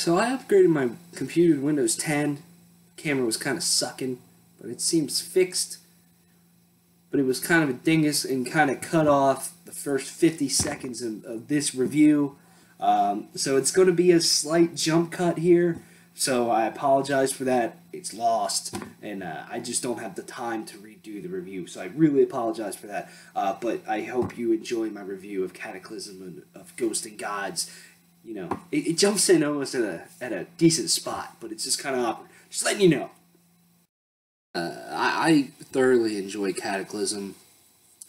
So I upgraded my computer to Windows 10. Camera was kind of sucking, but it seems fixed. But it was kind of a dingus and kind of cut off the first 50 seconds of this review. So it's going to be a slight jump cut here. So I apologize for that. It's lost, and I just don't have the time to redo the review. So I really apologize for that. But I hope you enjoy my review of Kataklysm and of Ghost and Gods. You know, it jumps in almost at a decent spot, but it's just kind of awkward. Just letting you know. I thoroughly enjoy Kataklysm.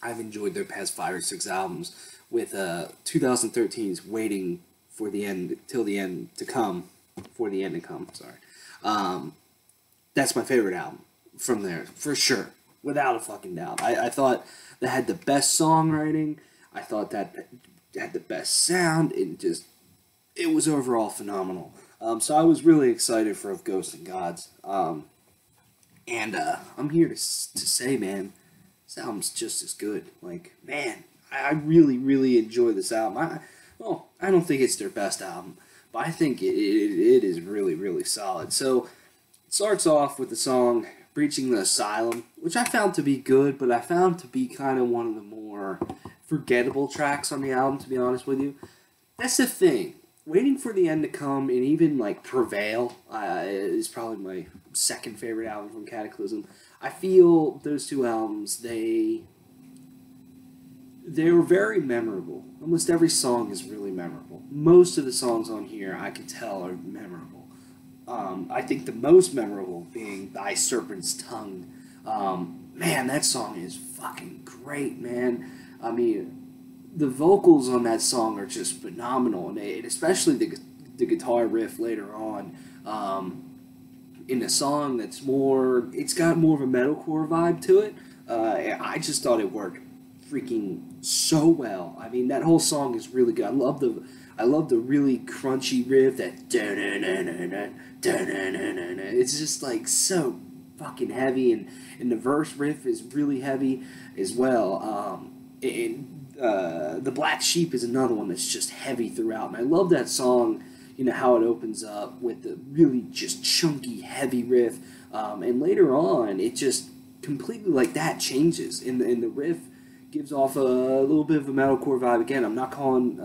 I've enjoyed their past 5 or 6 albums, with 2013's Waiting for the End Till the End to Come. For the End to Come, sorry. That's my favorite album from there, for sure, without a fucking doubt. I thought that had the best songwriting. I thought that had the best sound. It was overall phenomenal. So I was really excited for Ghosts and Gods. And I'm here to say, man, this album's just as good. Like, man, I really, really enjoy this album. I don't think it's their best album, but I think it is really, really solid. So it starts off with the song Breaching the Asylum, which I found to be good, but I found to be kind of one of the more forgettable tracks on the album, to be honest with you. That's the thing. Waiting for the End to Come and even like Prevail is probably my second favorite album from Kataklysm. I feel those two albums, they were very memorable. Almost every song is really memorable. Most of the songs on here I can tell are memorable. I think the most memorable being Thy Serpent's Tongue. Man, that song is fucking great, man. I mean, the vocals on that song are just phenomenal, and especially the guitar riff later on in the song. It's got more of a metalcore vibe to it. I just thought it worked freaking so well. I mean, that whole song is really good. I love the really crunchy riff. It's just like so fucking heavy, and the verse riff is really heavy as well. The Black Sheep is another one that's just heavy throughout, and I love that song, you know, how it opens up with the really just chunky, heavy riff, and later on, it just completely, like, that changes, and the riff gives off a little bit of a metalcore vibe. Again, I'm not calling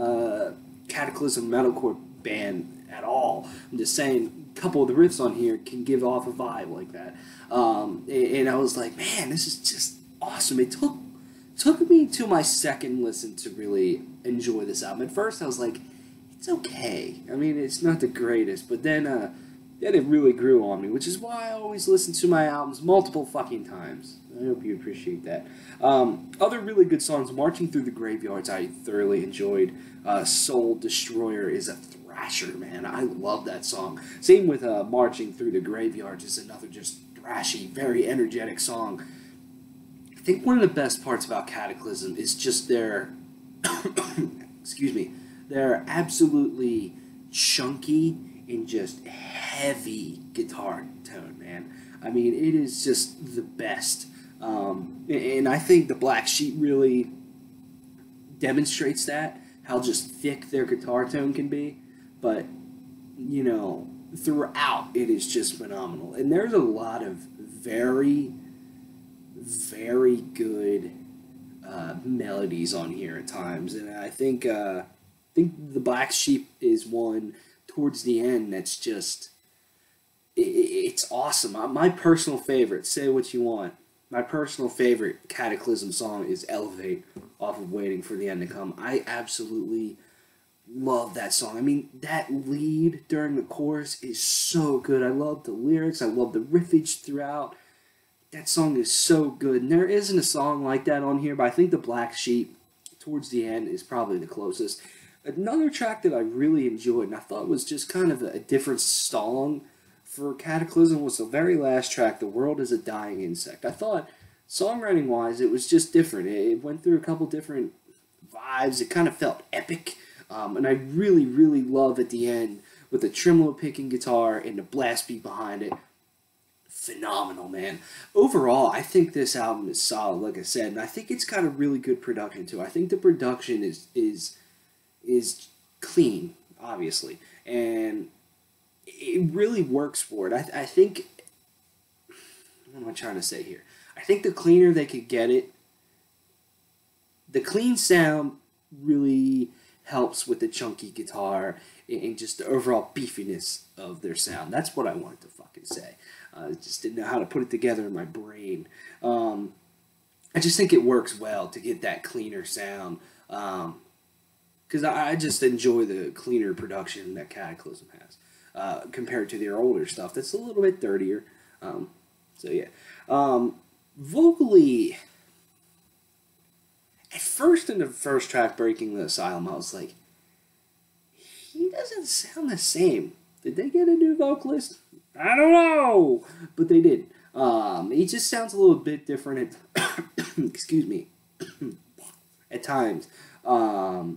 Kataklysm metalcore band at all. I'm just saying a couple of the riffs on here can give off a vibe like that, and I was like, man, this is just awesome. It took me to my second listen to really enjoy this album. At first, I was like, it's okay. I mean, it's not the greatest, but then it really grew on me, which is why I always listen to my albums multiple fucking times. I hope you appreciate that. Other really good songs, Marching Through the Graveyards, I thoroughly enjoyed. Soul Destroyer is a thrasher, man. I love that song. Same with Marching Through the Graveyards is another just thrashy, very energetic song. I think one of the best parts about Kataklysm is just their, excuse me, their absolutely chunky and just heavy guitar tone, man. I mean, it is just the best. And I think the Black Sheep really demonstrates that, how just thick their guitar tone can be. But, you know, throughout, it is just phenomenal. And there's a lot of very, very good melodies on here at times, and I think the Black Sheep is one towards the end that's just it's awesome. My personal favorite, say what you want, my personal favorite Kataklysm song is Elevate off of Waiting for the End to Come. I absolutely love that song. I mean, that lead during the chorus is so good. I love the lyrics. I love the riffage throughout. That song is so good, and there isn't a song like that on here, but I think the Black Sheep, towards the end, is probably the closest. Another track that I really enjoyed, and I thought was just kind of a different song for Kataklysm, was the very last track, The World is a Dying Insect. I thought, songwriting-wise, it was just different. It went through a couple different vibes. It kind of felt epic, and I really, really love at the end, with the tremolo picking guitar and the blast beat behind it. Phenomenal, man. Overall, I think this album is solid, like I said, and I think it's got a really good production too. I think the production is clean, obviously, and it really works for it. I think, what am I trying to say here? I think the cleaner they could get it, the clean sound really helps with the chunky guitar and just the overall beefiness of their sound. That's what I wanted to fucking say. I just didn't know how to put it together in my brain. I just think it works well to get that cleaner sound. Because I just enjoy the cleaner production that Cataclysm has compared to their older stuff that's a little bit dirtier. So yeah. Vocally, at first in the first track, Breaking the Asylum, I was like, he doesn't sound the same. Did they get a new vocalist? I don't know, but they did. He just sounds a little bit different at, excuse me, at times. I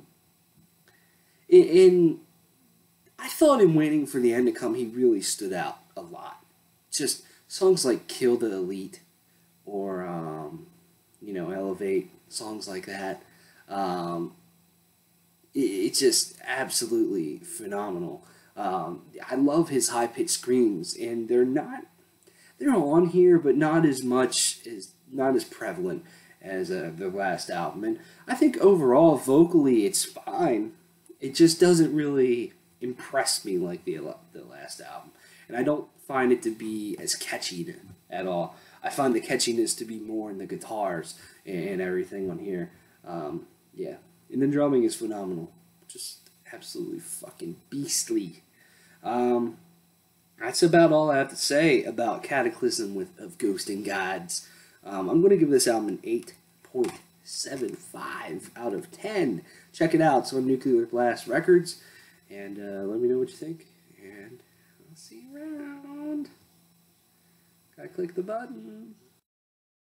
thought in Waiting for the End to Come, he really stood out a lot. Just songs like Kill the Elite or, Elevate, songs like that. It's just absolutely phenomenal. I love his high-pitched screams, and they're on here, but not as prevalent as the last album. And I think overall, vocally, it's fine. It just doesn't really impress me like the last album. And I don't find it to be as catchy at all. I find the catchiness to be more in the guitars and everything on here. Yeah. And the drumming is phenomenal. Just absolutely fucking beastly. That's about all I have to say about Cataclysm of Ghost and Gods. I'm going to give this album an 8.75 out of 10. Check it out. It's on Nuclear Blast Records. And let me know what you think. And I'll see you around. Gotta click the button.